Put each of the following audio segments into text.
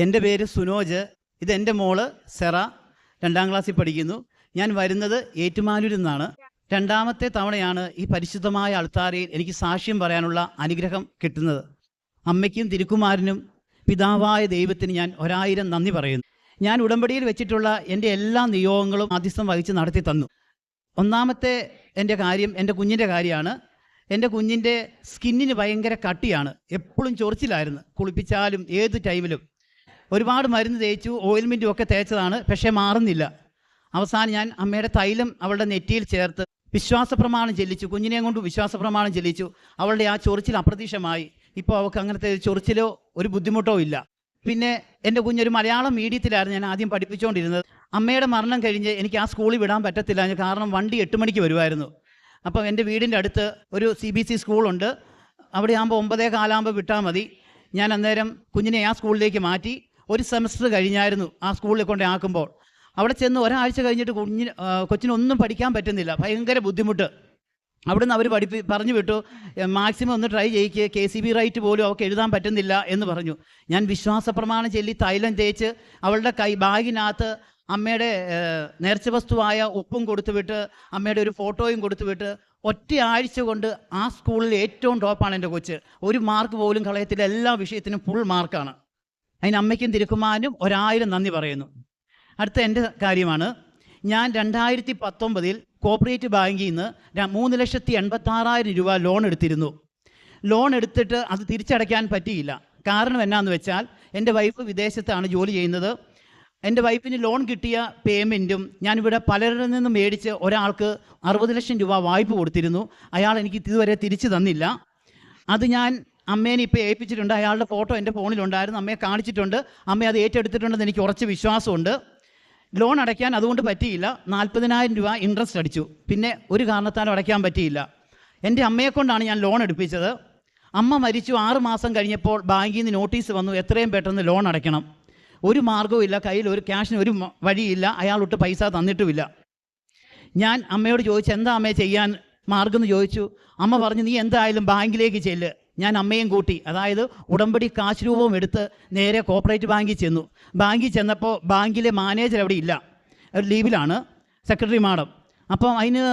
എൻ്റെ പേര് സുനോജ്. ഇതെൻ്റെ മോള് സെറ, 2ാം ക്ലാസ്സിൽ പഠിക്കുന്നു. ഞാൻ വരുന്നത് ഏറ്റുമാനൂരിൽ നിന്നാണ്. രണ്ടാമത്തെ തവണയാണ് ഈ പരിശുദ്ധമായ അൾത്താരയിൽ എനിക്ക് സാക്ഷ്യം പറയാനുള്ള അനുഗ്രഹം കിട്ടുന്നത്. അമ്മയ്ക്കും തിരുക്കുമാരനും പിതാവായ ദൈവത്തിന് ഞാൻ 1000 നന്ദി പറയുന്നു. ഞാൻ ഉടമ്പടിയിൽ വെച്ചിട്ടുള്ള എൻ്റെ എല്ലാ നിയോഗങ്ങളും മധ്യസ്ഥം വഹിച്ച് നടത്തി തന്നു. ഒന്നാമത്തെ എൻ്റെ കാര്യം എൻ്റെ കുഞ്ഞിൻ്റെ കാര്യമാണ്. എൻ്റെ കുഞ്ഞിൻ്റെ സ്കിന്നിന് ഭയങ്കര കട്ടിയാണ്, എപ്പോഴും ചൊറിച്ചിലായിരുന്നു. കുളിപ്പിച്ചാലും ഏത് ടൈമിലും ഒരുപാട് മരുന്ന് തേച്ചു, ഓയിൽമെൻറ്റും ഒക്കെ തേച്ചതാണ്, പക്ഷേ മാറുന്നില്ല. അവസാനം ഞാൻ അമ്മയുടെ തൈലം അവളുടെ നെറ്റിയിൽ ചേർത്ത് വിശ്വാസപ്രമാണം ചെല്ലിച്ചു. കുഞ്ഞിനെയും കൊണ്ട് വിശ്വാസപ്രമാണം ചെല്ലിച്ചു. അവളുടെ ആ ചൊറിച്ചിൽ അപ്രത്യക്ഷമായി. ഇപ്പോൾ അവൾക്ക് അങ്ങനത്തെ ചൊറിച്ചിലോ ഒരു ബുദ്ധിമുട്ടോ ഇല്ല. പിന്നെ എൻ്റെ കുഞ്ഞൊരു മലയാളം മീഡിയത്തിലായിരുന്നു ഞാൻ ആദ്യം പഠിപ്പിച്ചുകൊണ്ടിരുന്നത്. അമ്മയുടെ മരണം കഴിഞ്ഞ് എനിക്ക് ആ സ്കൂളിൽ വിടാൻ പറ്റത്തില്ല, കാരണം വണ്ടി 8 മണിക്ക് വരുമായിരുന്നു. അപ്പം എൻ്റെ വീടിൻ്റെ അടുത്ത് ഒരു CBSE സ്കൂളുണ്ട്. അവിടെ ആകുമ്പോൾ 9:15 വിട്ടാൽ മതി. ഞാൻ അന്നേരം കുഞ്ഞിനെ ആ സ്കൂളിലേക്ക് മാറ്റി. ഒരു സെമസ്റ്റർ കഴിഞ്ഞായിരുന്നു ആ സ്കൂളിൽ കൊണ്ട് ആക്കുമ്പോൾ. അവിടെ ചെന്ന് ഒരാഴ്ച കഴിഞ്ഞിട്ട് കൊച്ചിനൊന്നും പഠിക്കാൻ പറ്റുന്നില്ല, ഭയങ്കര ബുദ്ധിമുട്ട്. അവിടുന്ന് അവർ പറഞ്ഞു വിട്ടു, മാക്സിമം ഒന്ന് ട്രൈ ചെയ്യിക്കുക, KCB റൈറ്റ് പോലും അവൾക്ക് എഴുതാൻ പറ്റുന്നില്ല എന്ന് പറഞ്ഞു. ഞാൻ വിശ്വാസപ്രമാണം ചൊല്ലി തൈലം തേച്ച് അവളുടെ ബാഗിനകത്ത് അമ്മയുടെ നേർച്ച വസ്തുവായ ഉപ്പും കൊടുത്തുവിട്ട് അമ്മയുടെ ഒരു ഫോട്ടോയും കൊടുത്തുവിട്ട് ഒറ്റ ആഴ്ച കൊണ്ട് ആ സ്കൂളിൽ ഏറ്റവും ടോപ്പാണ് എൻ്റെ കൊച്ച്. ഒരു മാർക്ക് പോലും കളയത്തില്ല, എല്ലാ വിഷയത്തിനും ഫുൾ മാർക്കാണ്. അതിന് അമ്മയ്ക്കും തിരുക്കുമാരനും 1000 നന്ദി പറയുന്നു. അടുത്ത എൻ്റെ കാര്യമാണ്. ഞാൻ 2019 കോപ്പറേറ്റീവ് ബാങ്കിൽ നിന്ന് 3,86,000 രൂപ ലോൺ എടുത്തിരുന്നു. ലോൺ എടുത്തിട്ട് അത് തിരിച്ചടയ്ക്കാൻ പറ്റിയില്ല. കാരണം എന്നാന്ന് വെച്ചാൽ എൻ്റെ വൈഫ് വിദേശത്താണ് ജോലി ചെയ്യുന്നത്. എൻ്റെ വൈഫിന് ലോൺ കിട്ടിയ പേയ്മെൻറ്റും ഞാനിവിടെ പലരിൽ നിന്നും മേടിച്ച് ഒരാൾക്ക് 60 ലക്ഷം രൂപ വായ്പ കൊടുത്തിരുന്നു. അയാൾ എനിക്ക് ഇതുവരെ തിരിച്ചു തന്നില്ല. അത് ഞാൻ അമ്മേനെ ഇപ്പോൾ ഏൽപ്പിച്ചിട്ടുണ്ട്. അയാളുടെ ഫോട്ടോ എൻ്റെ ഫോണിലുണ്ടായിരുന്നു, അമ്മയെ കാണിച്ചിട്ടുണ്ട്. അമ്മ അത് ഏറ്റെടുത്തിട്ടുണ്ടെന്ന് എനിക്ക് ഉറച്ച് വിശ്വാസമുണ്ട്. ലോൺ അടയ്ക്കാൻ അതുകൊണ്ട് പറ്റിയില്ല. 40,000 രൂപ ഇൻട്രസ്റ്റ് അടിച്ചു. പിന്നെ ഒരു കാരണത്താലും അടയ്ക്കാൻ പറ്റിയില്ല. എൻ്റെ അമ്മയെക്കൊണ്ടാണ് ഞാൻ ലോൺ എടുപ്പിച്ചത്. അമ്മ മരിച്ചു 6 മാസം കഴിഞ്ഞപ്പോൾ ബാങ്കിൽ നിന്ന് നോട്ടീസ് വന്നു, എത്രയും പെട്ടെന്ന് ലോൺ അടയ്ക്കണം. ഒരു മാർഗ്ഗവും ഇല്ല, കയ്യിൽ ഒരു ക്യാഷിന് ഒരു വഴിയില്ല, അയാളൊട്ട് പൈസ തന്നിട്ടുമില്ല. ഞാൻ അമ്മയോട് ചോദിച്ചു, എന്താ അമ്മയെ ചെയ്യാൻ മാർഗ്ഗം എന്ന് ചോദിച്ചു. അമ്മ പറഞ്ഞു, നീ എന്തായാലും ബാങ്കിലേക്ക് ചെല്ല്. ഞാൻ അമ്മയും കൂട്ടി, അതായത് ഉടമ്പടി കാശ് രൂപവും എടുത്ത് നേരെ കോപ്പറേറ്റീവ് ബാങ്കിൽ ചെന്നു. ബാങ്കിൽ ചെന്നപ്പോൾ ബാങ്കിലെ മാനേജർ അവിടെ ഇല്ല, ഒരു ലീവിലാണ്, സെക്രട്ടറി മാഡം. അപ്പം അതിന്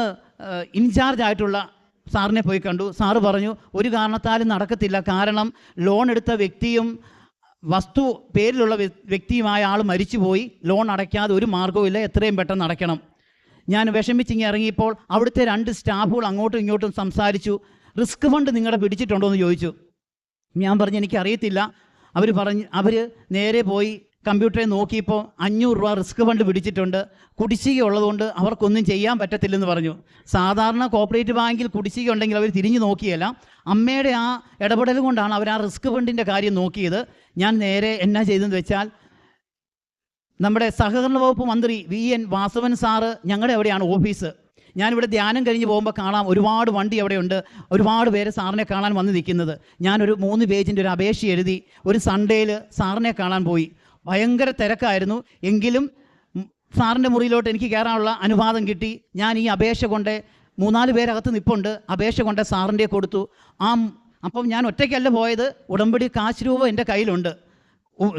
ഇൻചാർജ് ആയിട്ടുള്ള സാറിനെ പോയി കണ്ടു. സാറ് പറഞ്ഞു, ഒരു കാരണത്താലും നടക്കത്തില്ല, കാരണം ലോൺ എടുത്ത വ്യക്തിയും വസ്തു പേരിലുള്ള വ്യക്തിയുമായ ആൾ മരിച്ചുപോയി, ലോൺ അടയ്ക്കാതെ ഒരു മാർഗ്ഗവും ഇല്ല, എത്രയും പെട്ടെന്ന് അടയ്ക്കണം. ഞാൻ വിഷമിച്ചിങ്ങി ഇറങ്ങിയപ്പോൾ അവിടുത്തെ 2 സ്റ്റാഫുകൾ അങ്ങോട്ടും ഇങ്ങോട്ടും സംസാരിച്ചു. റിസ്ക് ഫണ്ട് നിങ്ങളുടെ പിടിച്ചിട്ടുണ്ടോ എന്ന് ചോദിച്ചു. ഞാൻ പറഞ്ഞു, എനിക്കറിയത്തില്ല. അവർ നേരെ പോയി കമ്പ്യൂട്ടറിൽ നോക്കിയപ്പോൾ 500 രൂപ റിസ്ക് ഫണ്ട് പിടിച്ചിട്ടുണ്ട്, കുടിശ്ശിക ഉള്ളതുകൊണ്ട് അവർക്കൊന്നും ചെയ്യാൻ പറ്റത്തില്ലെന്ന് പറഞ്ഞു. സാധാരണ കോപ്പറേറ്റീവ് ബാങ്കിൽ കുടിശ്ശിക ഉണ്ടെങ്കിൽ അവർ തിരിഞ്ഞു നോക്കിയല്ല. അമ്മയുടെ ആ ഇടപെടൽ കൊണ്ടാണ് അവർ ആ റിസ്ക് ഫണ്ടിൻ്റെ കാര്യം നോക്കിയത്. ഞാൻ നേരെ എന്നാ ചെയ്തെന്ന് വെച്ചാൽ, നമ്മുടെ സഹകരണ വകുപ്പ് മന്ത്രി VN വാസവൻ സാറ് ഞങ്ങളുടെ എവിടെയാണ് ഓഫീസ്. ഞാനിവിടെ ധ്യാനം കഴിഞ്ഞ് പോകുമ്പോൾ കാണാം, ഒരുപാട് വണ്ടി അവിടെയുണ്ട്, ഒരുപാട് പേര് സാറിനെ കാണാൻ വന്ന് നിൽക്കുന്നത്. ഞാനൊരു 3 പേജിൻ്റെ ഒരു അപേക്ഷ എഴുതി ഒരു സൺഡേയിൽ സാറിനെ കാണാൻ പോയി. ഭയങ്കര തിരക്കായിരുന്നു, എങ്കിലും സാറിൻ്റെ മുറിയിലോട്ട് എനിക്ക് കയറാനുള്ള അനുവാദം കിട്ടി. ഞാൻ ഈ അപേക്ഷ കൊണ്ട് 3-4 പേരകത്ത് നിൽപ്പുണ്ട്, അപേക്ഷ കൊണ്ട് സാറിൻ്റെ കൊടുത്തു. അപ്പം ഞാൻ ഒറ്റയ്ക്കല്ല പോയത്, ഉടമ്പടി കാശ് രൂപ എൻ്റെ കയ്യിലുണ്ട്,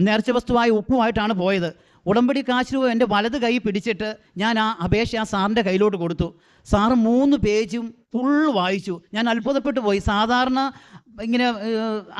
നേർച്ച വസ്തുവായ ഉപ്പുമായിട്ടാണ് പോയത്. ഉടമ്പടി കാശ് രൂപ എൻ്റെ വലത് കൈ പിടിച്ചിട്ട് ഞാൻ ആ അപേക്ഷ ആ സാറിൻ്റെ കയ്യിലോട്ട് കൊടുത്തു. സാറ് 3 പേജും ഫുൾ വായിച്ചു. ഞാൻ അത്ഭുതപ്പെട്ടു പോയി. സാധാരണ ഇങ്ങനെ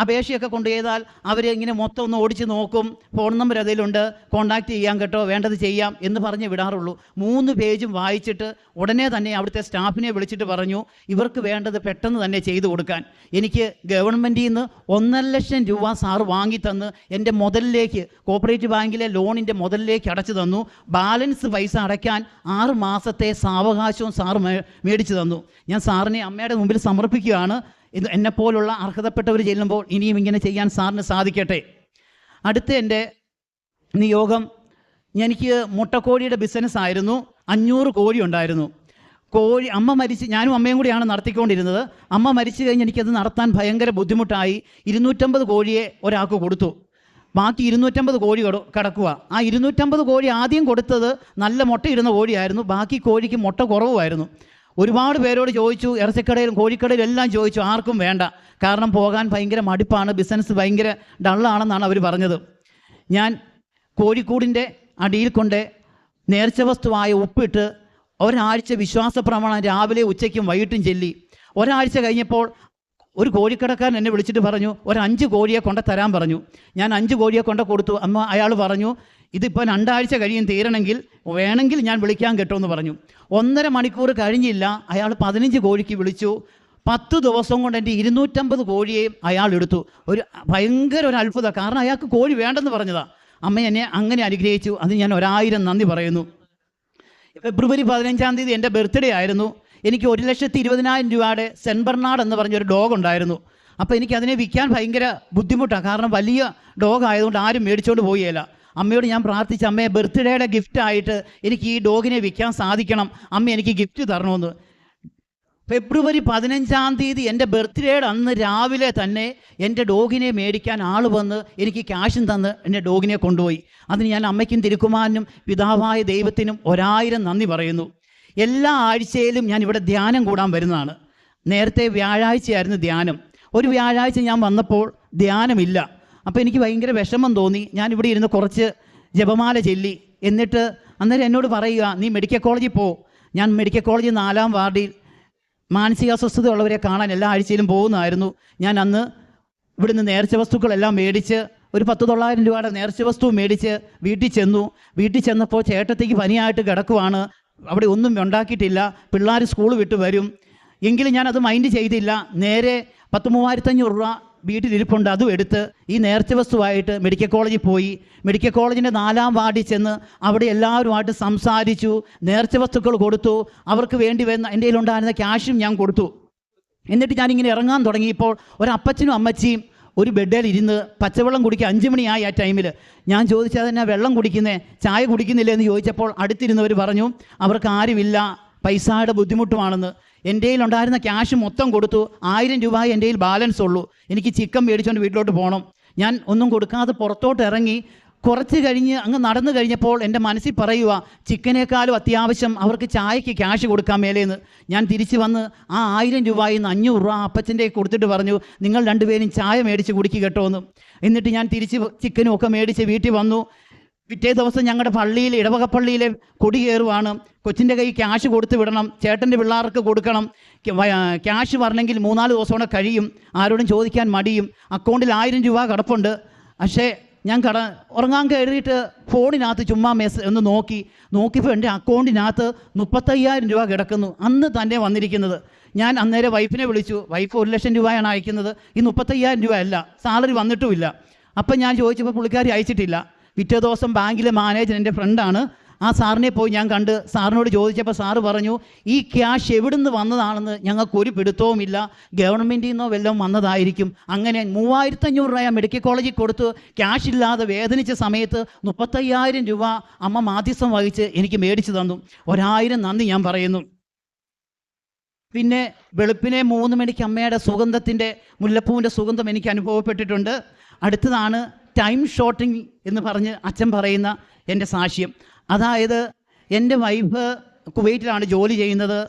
അപേക്ഷയൊക്കെ കൊണ്ടുപോയാൽ അവർ ഇങ്ങനെ മൊത്തം ഒന്ന് ഓടിച്ച് നോക്കും, ഫോൺ നമ്പർ അതിലുണ്ട്, കോൺടാക്റ്റ് ചെയ്യാം കേട്ടോ, വേണ്ടത് ചെയ്യാം എന്ന് പറഞ്ഞ് വിടാറുള്ളൂ. 3 പേജും വായിച്ചിട്ട് ഉടനെ തന്നെ അവിടുത്തെ സ്റ്റാഫിനെ വിളിച്ചിട്ട് പറഞ്ഞു, ഇവർക്ക് വേണ്ടത് പെട്ടെന്ന് തന്നെ ചെയ്തു കൊടുക്കാൻ. എനിക്ക് ഗവൺമെൻറ്റിൽ നിന്ന് 1.5 ലക്ഷം രൂപ സാറ് വാങ്ങിത്തന്ന് എൻ്റെ മുതലിലേക്ക്, കോപ്പറേറ്റീവ് ബാങ്കിലെ ലോണിൻ്റെ മുതലിലേക്ക് അടച്ചു തന്നു. ബാലൻസ് പൈസ അടയ്ക്കാൻ 6 മാസത്തെ സാവകാശവും സാറ് മേടിച്ചു തന്നു. ഞാൻ സാറിനെ അമ്മയുടെ മുമ്പിൽ സമർപ്പിക്കുകയാണ്. ഇത് എന്നെപ്പോലുള്ള അർഹതപ്പെട്ടവർ ചെല്ലുമ്പോൾ ഇനിയും ഇങ്ങനെ ചെയ്യാൻ സാറിന് സാധിക്കട്ടെ. അടുത്ത എൻ്റെ നിയോഗം, എനിക്ക് മുട്ടക്കോഴിയുടെ ബിസിനസ് ആയിരുന്നു. 500 കോഴി ഉണ്ടായിരുന്നു. അമ്മ മരിച്ച്, ഞാനും അമ്മയും കൂടിയാണ് നടത്തിക്കൊണ്ടിരുന്നത്. അമ്മ മരിച്ചു കഴിഞ്ഞ് എനിക്കത് നടത്താൻ ഭയങ്കര ബുദ്ധിമുട്ടായി. 250 കോഴിയെ ഒരാൾക്ക് കൊടുത്തു. ബാക്കി 250 കോഴി കിടക്കുക. ആ 250 കോഴി ആദ്യം കൊടുത്തത് നല്ല മുട്ടയിടുന്ന കോഴിയായിരുന്നു, ബാക്കി കോഴിക്ക് മുട്ട കുറവുമായിരുന്നു. ഒരുപാട് പേരോട് ചോദിച്ചു, ഇറച്ചിക്കടയിലും കോഴിക്കടയിലും എല്ലാം ചോദിച്ചു, ആർക്കും വേണ്ട. കാരണം പോകാൻ ഭയങ്കര മടുപ്പാണ്, ബിസിനസ് ഭയങ്കര ഡള്ളാണെന്നാണ് അവർ പറഞ്ഞത്. ഞാൻ കോഴിക്കൂടിൻ്റെ അടിയിൽ കൊണ്ട് നേർച്ച വസ്തുവായ ഉപ്പിട്ട് ഒരാഴ്ച വിശ്വാസ പ്രമാണം രാവിലെ ഉച്ചയ്ക്കും വൈകിട്ടും ചൊല്ലി. ഒരാഴ്ച കഴിഞ്ഞപ്പോൾ ഒരു കോഴിക്കടക്കാരൻ എന്നെ വിളിച്ചിട്ട് പറഞ്ഞു, ഒരു 5 കോഴിയെ കൊണ്ട് തരാൻ പറഞ്ഞു. ഞാൻ 5 കോഴിയെ കൊണ്ട് കൊടുത്തു. അയാൾ പറഞ്ഞു, ഇതിപ്പോൾ 2 ആഴ്ച കഴിയും തീരണമെങ്കിൽ, വേണമെങ്കിൽ ഞാൻ വിളിക്കാൻ കേട്ടോ എന്ന് പറഞ്ഞു. 1.5 മണിക്കൂർ കഴിഞ്ഞില്ല, അയാൾ 15 കോഴിക്ക് വിളിച്ചു. 10 ദിവസം കൊണ്ട് എൻ്റെ 250 കോഴിയെയും അയാൾ എടുത്തു. ഭയങ്കര ഒരു അത്ഭുതം. കാരണം അയാൾക്ക് കോഴി വേണ്ടെന്ന് പറഞ്ഞതാണ്. അമ്മ എന്നെ അങ്ങനെ അനുഗ്രഹിച്ചു. അത് ഞാൻ 1000 നന്ദി പറയുന്നു. ഫെബ്രുവരി 15-ാം തീയതി എൻ്റെ ബർത്ത്ഡേ ആയിരുന്നു. എനിക്ക് 1,20,000 രൂപയുടെ സെൻറ്റ് ബെർണാഡ് എന്ന് പറഞ്ഞൊരു ഡോഗ് ഉണ്ടായിരുന്നു. അപ്പോൾ എനിക്കതിനെ വിൽക്കാൻ ഭയങ്കര ബുദ്ധിമുട്ടാണ്. കാരണം വലിയ ഡോഗ് ആയതുകൊണ്ട് ആരും മേടിച്ചുകൊണ്ട് പോവുകയില്ല. അമ്മയോട് ഞാൻ പ്രാർത്ഥിച്ച, അമ്മയെ ബർത്ത്ഡേയുടെ ഗിഫ്റ്റായിട്ട് എനിക്ക് ഈ ഡോഗിനെ വിൽക്കാൻ സാധിക്കണം, അമ്മ എനിക്ക് ഗിഫ്റ്റ് തരണമെന്ന്. ഫെബ്രുവരി 15-ാം തീയതി എൻ്റെ ബർത്ത്ഡേയുടെ അന്ന് രാവിലെ തന്നെ എൻ്റെ ഡോഗിനെ മേടിക്കാൻ ആൾ വന്ന് എനിക്ക് ക്യാഷും തന്ന് എൻ്റെ ഡോഗിനെ കൊണ്ടുപോയി. അതിന് ഞാൻ അമ്മയ്ക്കും തിരുക്കുമാരനും പിതാവായ ദൈവത്തിനും 1000 നന്ദി പറയുന്നു. എല്ലാ ആഴ്ചയിലും ഞാൻ ഇവിടെ ധ്യാനം കൂടാൻ വരുന്നതാണ്. നേരത്തെ വ്യാഴാഴ്ചയായിരുന്നു ധ്യാനം. ഒരു വ്യാഴാഴ്ച ഞാൻ വന്നപ്പോൾ ധ്യാനമില്ല. അപ്പോൾ എനിക്ക് ഭയങ്കര വിഷമം തോന്നി. ഞാൻ ഇവിടെ ഇരുന്ന് കുറച്ച് ജപമാല ചൊല്ലി. എന്നിട്ട് അന്നേരം എന്നോട് പറയുക, നീ മെഡിക്കൽ കോളേജിൽ പോ. ഞാൻ മെഡിക്കൽ കോളേജ് 4-ാം വാർഡിൽ മാനസികാസ്വസ്ഥത ഉള്ളവരെ കാണാൻ എല്ലാ ആഴ്ചയിലും പോകുന്നതായിരുന്നു. ഞാൻ അന്ന് ഇവിടുന്ന് നേർച്ച വസ്തുക്കളെല്ലാം മേടിച്ച് ഒരു 10,900 രൂപയുടെ നേർച്ച വസ്തു മേടിച്ച് വീട്ടിൽ ചെന്നു. വീട്ടിൽ ചെന്നപ്പോൾ ചേട്ടത്തേക്ക് പനിയായിട്ട് കിടക്കുവാണ്. അവിടെ ഒന്നും ഉണ്ടാക്കിയിട്ടില്ല. പിള്ളേർ സ്കൂൾ വിട്ട് വരും. എങ്കിലും ഞാനത് മൈൻഡ് ചെയ്തില്ല. നേരെ 10,3500 രൂപ വീട്ടിലിരിപ്പുണ്ട്. അതും എടുത്ത് ഈ നേർച്ച വസ്തുവായിട്ട് മെഡിക്കൽ കോളേജിൽ പോയി. മെഡിക്കൽ കോളേജിൻ്റെ 4-ാം വാർഡിൽ ചെന്ന് അവിടെ എല്ലാവരുമായിട്ട് സംസാരിച്ചു. നേർച്ച വസ്തുക്കൾ കൊടുത്തു. അവർക്ക് വേണ്ടി വന്ന എൻ്റെ കയ്യിലുണ്ടായിരുന്ന ക്യാഷും ഞാൻ കൊടുത്തു. എന്നിട്ട് ഞാനിങ്ങനെ ഇറങ്ങാൻ തുടങ്ങിയപ്പോൾ ഒരപ്പച്ചനും അമ്മച്ചിയും ഒരു ബെഡിൽ ഇരുന്ന് പച്ചവെള്ളം കുടിക്കുക. 5 മണിയായി ആ ടൈമിൽ. ഞാൻ ചോദിച്ചത് എന്നാ വെള്ളം കുടിക്കുന്നേ, ചായ കുടിക്കുന്നില്ലേ എന്ന് ചോദിച്ചപ്പോൾ അടുത്തിരുന്നവർ പറഞ്ഞു അവർക്ക് ആരുമില്ല, പൈസയുടെ ബുദ്ധിമുട്ടുമാണെന്ന്. എൻ്റെ കയ്യിലുണ്ടായിരുന്ന ക്യാഷ് മൊത്തം കൊടുത്തു. 1000 രൂപ എൻ്റെ കയ്യിൽ ബാലൻസ് ഉള്ളൂ. എനിക്ക് ചിക്കൻ മേടിച്ചുകൊണ്ട് വീട്ടിലോട്ട് പോകണം. ഞാൻ ഒന്നും കൊടുക്കാതെ പുറത്തോട്ട് ഇറങ്ങി. കുറച്ച് കഴിഞ്ഞ് അങ്ങ് നടന്നു കഴിഞ്ഞപ്പോൾ എൻ്റെ മനസ്സിൽ പറയുക, ചിക്കനേക്കാളും അത്യാവശ്യം അവർക്ക് ചായക്ക് ക്യാഷ് കൊടുക്കാൻ മേലേന്ന്. ഞാൻ തിരിച്ച് വന്ന് ആ 1000 രൂപയിൽ നിന്ന് 500 രൂപ അപ്പച്ചൻ്റെ കൊടുത്തിട്ട് പറഞ്ഞു, നിങ്ങൾ 2 പേരും ചായ മേടിച്ച് കുടിക്കുക കേട്ടോ എന്ന്. എന്നിട്ട് ഞാൻ തിരിച്ച് ചിക്കനും ഒക്കെ മേടിച്ച് വീട്ടിൽ വന്നു. പിറ്റേ ദിവസം ഞങ്ങളുടെ പള്ളിയിൽ, ഇടവക പള്ളിയിലെ കൊടി കയറുവാണ്. കൊച്ചിൻ്റെ കൈ ക്യാഷ് കൊടുത്ത് വിടണം, ചേട്ടൻ്റെ പിള്ളേർക്ക് കൊടുക്കണം. ക്യാഷ് വരണമെങ്കിൽ 3-4 ദിവസം കൂടെ കഴിയും. ആരോടും ചോദിക്കാൻ മടിയും. അക്കൗണ്ടിൽ 1000 രൂപ കിടപ്പുണ്ട്. പക്ഷേ ഞാൻ ഉറങ്ങാൻ കയറിയിട്ട് ഫോണിനകത്ത് ചുമ്മാ ഒന്ന് നോക്കിയപ്പോൾ എൻ്റെ അക്കൗണ്ടിനകത്ത് 35,000 രൂപ കിടക്കുന്നു. അന്ന് തന്നെ വന്നിരിക്കുന്നത്. ഞാൻ അന്നേരം വൈഫിനെ വിളിച്ചു. വൈഫ് 1,00,000 രൂപയാണ് അയക്കുന്നത്. ഈ 35,000 രൂപ അല്ല, സാലറി വന്നിട്ടുമില്ല. അപ്പം ഞാൻ ചോദിച്ചപ്പോൾ പുള്ളിക്കാരി അയച്ചിട്ടില്ല. പിറ്റേ ദിവസം ബാങ്കിലെ മാനേജർ എൻ്റെ ഫ്രണ്ടാണ്. ആ സാറിനെ പോയി ഞാൻ കണ്ട് സാറിനോട് ചോദിച്ചപ്പോൾ സാറ് പറഞ്ഞു, ഈ ക്യാഷ് എവിടുന്ന് വന്നതാണെന്ന് ഞങ്ങൾക്കൊരു പിടുത്തവുമില്ല, ഗവൺമെൻറ്റിൽ നിന്നോ വല്ലതും വന്നതായിരിക്കും. അങ്ങനെ 3,500 രൂപ മെഡിക്കൽ കോളേജിൽ കൊടുത്ത് ക്യാഷ് ഇല്ലാതെ വേദനിച്ച സമയത്ത് 35,000 രൂപ അമ്മ മാധ്യസ്ഥം വഹിച്ച് എനിക്ക് മേടിച്ചു തന്നു. 1000 നന്ദി ഞാൻ പറയുന്നു. പിന്നെ വെളുപ്പിനെ 3 മണിക്ക് അമ്മയുടെ സുഗന്ധത്തിൻ്റെ മുല്ലപ്പൂവിൻ്റെ സുഗന്ധം എനിക്ക് അനുഭവപ്പെട്ടിട്ടുണ്ട്. അടുത്തതാണ് ടൈം ഷോർട്ടിങ് എന്ന് പറഞ്ഞ് അച്ഛൻ പറയുന്ന എൻ്റെ സാക്ഷ്യം. അതായത് എൻ്റെ വൈഫ് കുവൈറ്റിലാണ് ജോലി ചെയ്യുന്നത്.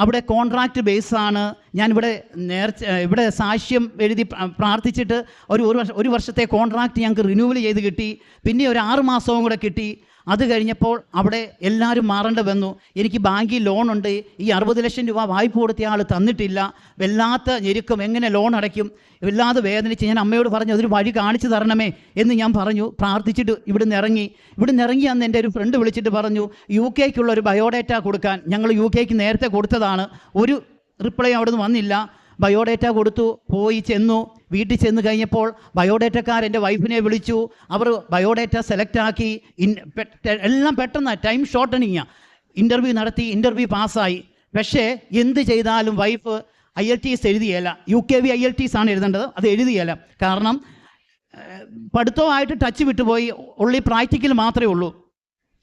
അവിടെ കോൺട്രാക്റ്റ് ബേസാണ്. ഇവിടെ സാക്ഷ്യം എഴുതി പ്രാർത്ഥിച്ചിട്ട് ഒരു വർഷത്തെ കോൺട്രാക്റ്റ് ഞങ്ങൾക്ക് റിന്യൂവൽ ചെയ്ത് കിട്ടി. പിന്നെ ഒരു 6 മാസവും കൂടെ കിട്ടി. അത് കഴിഞ്ഞപ്പോൾ അവിടെ എല്ലാവരും മാറേണ്ടി വന്നു. എനിക്ക് ബാങ്കിൽ ലോണുണ്ട്. ഈ 60 ലക്ഷം രൂപ വായ്പ കൊടുത്ത ആൾ തന്നിട്ടില്ല. വല്ലാത്ത ഞെരുക്കം, എങ്ങനെ ലോൺ അടയ്ക്കും, വല്ലാതെ വേദനിച്ച് ഞാൻ അമ്മയോട് പറഞ്ഞു അതൊരു വഴി കാണിച്ചു തരണമേ എന്ന് ഞാൻ പറഞ്ഞു. പ്രാർത്ഥിച്ചിട്ട് ഇവിടുന്ന് ഇറങ്ങി അന്ന് എൻ്റെ ഒരു ഫ്രണ്ട് വിളിച്ചിട്ട് പറഞ്ഞു, UK ഒരു ബയോഡേറ്റ കൊടുക്കാൻ. ഞങ്ങൾ UK നേരത്തെ കൊടുത്തതാണ്. ഒരു റിപ്ലൈ അവിടുന്ന് വന്നില്ല. ബയോഡേറ്റ കൊടുത്തു. വീട്ടിൽ ചെന്ന് കഴിഞ്ഞപ്പോൾ ബയോഡേറ്റക്കാർ എൻ്റെ വൈഫിനെ വിളിച്ചു. അവർ ബയോഡേറ്റ സെലക്ട് ആക്കി. എല്ലാം പെട്ടെന്ന് ടൈം ഷോർട്ടനിങ്ങാണ്. ഇൻ്റർവ്യൂ നടത്തി, ഇൻ്റർവ്യൂ പാസ്സായി. പക്ഷേ എന്ത് ചെയ്താലും വൈഫ് IELTS എഴുതിയല്ല. UKV IELTS ആണ് എഴുതേണ്ടത്, അത് എഴുതിയല്ല. കാരണം പഠിത്തമായിട്ട് ടച്ച് വിട്ടുപോയി. ഉള്ളി പ്രാക്ടിക്കൽ മാത്രമേ ഉള്ളൂ.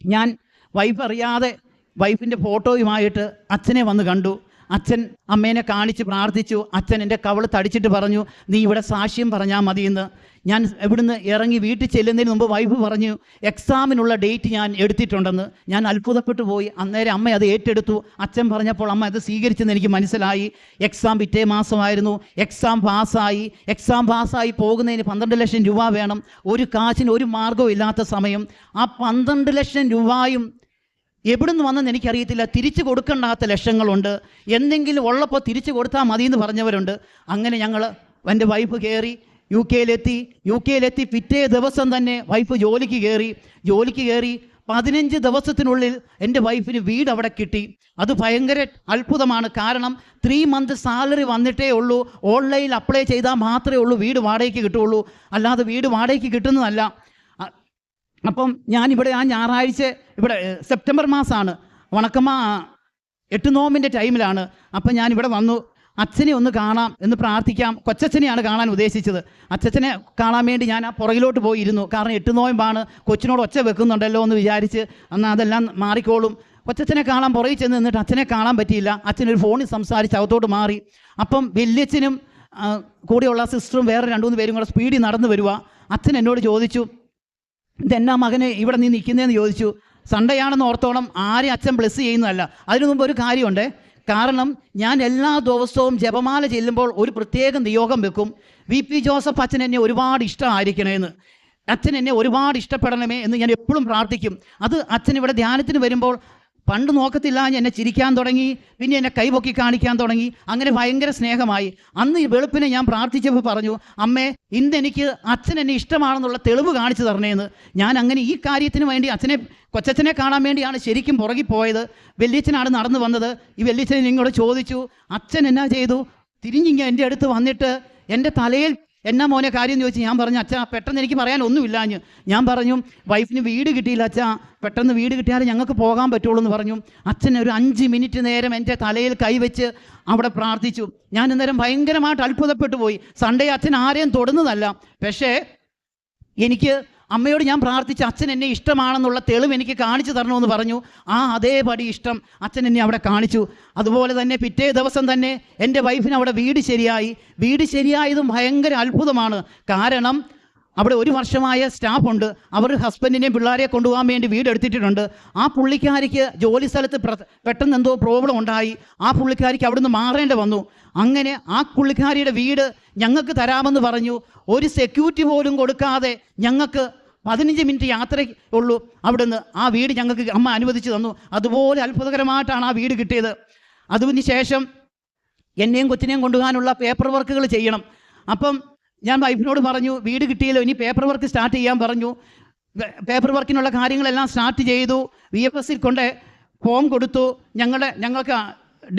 ഞാൻ വൈഫ് അറിയാതെ വൈഫിൻ്റെ ഫോട്ടോയുമായിട്ട് അച്ഛനെ വന്ന് കണ്ടു. അച്ഛൻ അമ്മേനെ കാണിച്ച് പ്രാർത്ഥിച്ചു. അച്ഛൻ എൻ്റെ കവള് തടിച്ചിട്ട് പറഞ്ഞു, നീ ഇവിടെ സാക്ഷ്യം പറഞ്ഞാൽ മതിയെന്ന്. ഞാൻ ഇവിടുന്ന് ഇറങ്ങി വീട്ടിൽ ചെല്ലുന്നതിന് മുമ്പ് വൈഫ് പറഞ്ഞു, എക്സാമിനുള്ള ഡേറ്റ് ഞാൻ എടുത്തിട്ടുണ്ടെന്ന്. ഞാൻ അത്ഭുതപ്പെട്ടു പോയി. അന്നേരം അമ്മ അത് ഏറ്റെടുത്തു. അച്ഛൻ പറഞ്ഞപ്പോൾ അമ്മ അത് സ്വീകരിച്ചെന്ന് എനിക്ക് മനസ്സിലായി. എക്സാം പിറ്റേ മാസമായിരുന്നു. എക്സാം പാസ്സായി പോകുന്നതിന് 12 ലക്ഷം രൂപ വേണം. ഒരു കാശിന് ഒരു മാർഗവും ഇല്ലാത്ത സമയം. ആ 12 ലക്ഷം രൂപയും എവിടുന്ന് വന്നെന്ന് എനിക്കറിയത്തില്ല. തിരിച്ചു കൊടുക്കേണ്ടാത്ത ലക്ഷങ്ങളുണ്ട്. എന്തെങ്കിലും ഉള്ളപ്പോൾ തിരിച്ചു കൊടുത്താൽ മതി എന്ന് പറഞ്ഞവരുണ്ട്. അങ്ങനെ എൻ്റെ വൈഫ് കയറി യു കെയിലെത്തി. പിറ്റേ ദിവസം തന്നെ വൈഫ് ജോലിക്ക് കയറി 15 ദിവസത്തിനുള്ളിൽ എൻ്റെ വൈഫിന് വീട് അവിടെ കിട്ടി. അത് ഭയങ്കര അത്ഭുതമാണ്. കാരണം 3 മന്ത് സാലറി വന്നിട്ടേ ഉള്ളൂ. ഓൺലൈനിൽ അപ്ലൈ ചെയ്താൽ മാത്രമേ ഉള്ളൂ വീട് വാടകയ്ക്ക് കിട്ടുള്ളൂ. അല്ലാതെ വീട് വാടകയ്ക്ക് കിട്ടുന്നതല്ല. അപ്പം ഞാനിവിടെ ആ ഞായറാഴ്ച ഇവിടെ സെപ്റ്റംബർ മാസമാണ്, വണക്കമ്മ 8 നോമ്പിൻ്റെ ടൈമിലാണ്. അപ്പം ഞാനിവിടെ വന്നു. അച്ഛനെ ഒന്ന് കാണാം എന്ന് പ്രാർത്ഥിക്കാം. കൊച്ചച്ഛനെയാണ് കാണാൻ ഉദ്ദേശിച്ചത്. അച്ഛനെ കാണാൻ വേണ്ടി ഞാൻ ആ പുറകിലോട്ട് പോയിരുന്നു. കാരണം 8 നോയമ്പാണ്, കൊച്ചിനോട് ഒച്ച വെക്കുന്നുണ്ടല്ലോ എന്ന് വിചാരിച്ച്. എന്നാൽ അതെല്ലാം മാറിക്കോളും. കൊച്ചച്ഛനെ കാണാൻ പുറകിൽ ചെന്ന് നിന്നിട്ട് അച്ഛനെ കാണാൻ പറ്റിയില്ല. അച്ഛനൊരു ഫോണിൽ സംസാരിച്ച് അകത്തോട്ട് മാറി. അപ്പം വല്യച്ഛനും കൂടെയുള്ള സിസ്റ്ററും വേറെ 2-3 പേരും കൂടെ സ്പീഡിൽ നടന്നു വരിക. അച്ഛൻ എന്നോട് ചോദിച്ചു, ഇതെന്നാ മകനെ ഇവിടെ നീ നിൽക്കുന്നതെന്ന് ചോദിച്ചു. സൺഡേ ആണെന്ന് ഓർത്തോളം ആരെ അച്ഛൻ ബ്ലെസ് ചെയ്യുന്നതല്ല. അതിനു മുമ്പ് ഒരു കാര്യമുണ്ട്. കാരണം ഞാൻ എല്ലാ ദിവസവും ജപമാല ചെല്ലുമ്പോൾ ഒരു പ്രത്യേക നിയോഗം വെക്കും. VP ജോസഫ് അച്ഛൻ എന്നെ ഒരുപാട് ഇഷ്ടമായിരിക്കണമെന്ന്, അച്ഛൻ എന്നെ ഒരുപാട് ഇഷ്ടപ്പെടണമേ എന്ന് ഞാൻ എപ്പോഴും പ്രാർത്ഥിക്കും. അത് അച്ഛൻ ഇവിടെ ധ്യാനത്തിന് വരുമ്പോൾ പണ്ട് നോക്കത്തില്ല, എന്നെ ചിരിക്കാൻ തുടങ്ങി, പിന്നെ എന്നെ കൈപൊക്കി കാണിക്കാൻ തുടങ്ങി. അങ്ങനെ ഭയങ്കര സ്നേഹമായി. അന്ന് ഈ വെളുപ്പിനെ ഞാൻ പ്രാർത്ഥിച്ചപ്പോൾ പറഞ്ഞു, അമ്മേ ഇന്നെനിക്ക് അച്ഛൻ എന്നെ ഇഷ്ടമാണെന്നുള്ള തെളിവ് കാണിച്ചു തരണേന്ന്. ഞാൻ അങ്ങനെ ഈ കാര്യത്തിന് വേണ്ടി കൊച്ചച്ഛനെ കാണാൻ വേണ്ടിയാണ് ശരിക്കും പുറകിൽ പോയത്. വല്യച്ഛനാണ് നടന്നു വന്നത്. ഈ വല്യച്ഛനെ നിങ്ങളോട് ചോദിച്ചു, അച്ഛൻ എന്നാ ചെയ്തു? തിരിഞ്ഞിങ്ങനെ എൻ്റെ അടുത്ത് വന്നിട്ട് എൻ്റെ തലയിൽ എന്നാ മോനെ കാര്യം ചോദിച്ചു. ഞാൻ പറഞ്ഞു, അച്ഛാ പെട്ടെന്ന് എനിക്ക് പറയാൻ ഒന്നുമില്ലാഞ്ഞ്. ഞാൻ പറഞ്ഞു, വൈഫിന് വീട് കിട്ടിയില്ല അച്ഛാ, പെട്ടെന്ന് വീട് കിട്ടിയാലേ ഞങ്ങൾക്ക് പോകാൻ പറ്റുള്ളൂ എന്ന് പറഞ്ഞു. അച്ഛൻ ഒരു 5 മിനിറ്റ് നേരം എൻ്റെ തലയിൽ കൈവച്ച് അവിടെ പ്രാർത്ഥിച്ചു. ഞാൻ അന്നേരം ഭയങ്കരമായിട്ട് അത്ഭുതപ്പെട്ടു പോയി. സൺഡേ അച്ഛൻ ആരെയും തൊടുന്നതല്ല, പക്ഷേ എനിക്ക് അമ്മയോട് ഞാൻ പ്രാർത്ഥിച്ച് അച്ഛൻ എന്നെ ഇഷ്ടമാണെന്നുള്ള തെളിവ് എനിക്ക് കാണിച്ചു തരണമെന്ന് പറഞ്ഞു. അതേപടി ഇഷ്ടം അച്ഛൻ എന്നെ അവിടെ കാണിച്ചു. അതുപോലെ തന്നെ പിറ്റേ ദിവസം തന്നെ എൻ്റെ വൈഫിന് അവിടെ വീട് ശരിയായതും ഭയങ്കര അത്ഭുതമാണ്. കാരണം അവിടെ 1 വർഷമായ സ്റ്റാഫുണ്ട്. അവർ ഹസ്ബൻഡിനെയും പിള്ളേരെ കൊണ്ടുപോകാൻ വേണ്ടി വീട് എടുത്തിട്ടുണ്ട്. ആ പുള്ളിക്കാരിക്ക് ജോലി സ്ഥലത്ത് പെട്ടെന്ന് എന്തോ പ്രോബ്ലം ഉണ്ടായി. ആ പുള്ളിക്കാരിക്ക് അവിടുന്ന് മാറേണ്ടി വന്നു. അങ്ങനെ ആ പുള്ളിക്കാരിയുടെ വീട് ഞങ്ങൾക്ക് തരാമെന്ന് പറഞ്ഞു. ഒരു സെക്യൂരിറ്റി പോലും കൊടുക്കാതെ ഞങ്ങൾക്ക് 15 മിനിറ്റ് യാത്രയുള്ളൂ അവിടുന്ന്. ആ വീട് ഞങ്ങൾക്ക് അമ്മ അനുവദിച്ചു തന്നു. അതുപോലെ അത്ഭുതകരമായിട്ടാണ് ആ വീട് കിട്ടിയത്. അതിന് ശേഷം എന്നെയും കൊച്ചിനെയും കൊണ്ടുപോകാനുള്ള പേപ്പർ വർക്കുകൾ ചെയ്യണം. അപ്പം ഞാൻ വൈഫിനോട് പറഞ്ഞു, വീട് കിട്ടിയല്ലോ, ഇനി പേപ്പർ വർക്ക് സ്റ്റാർട്ട് ചെയ്യാൻ പറഞ്ഞു. പേപ്പർ വർക്കിനുള്ള കാര്യങ്ങളെല്ലാം സ്റ്റാർട്ട് ചെയ്തു. VFSൽ കൊണ്ട് ഫോം കൊടുത്തു. ഞങ്ങൾക്ക്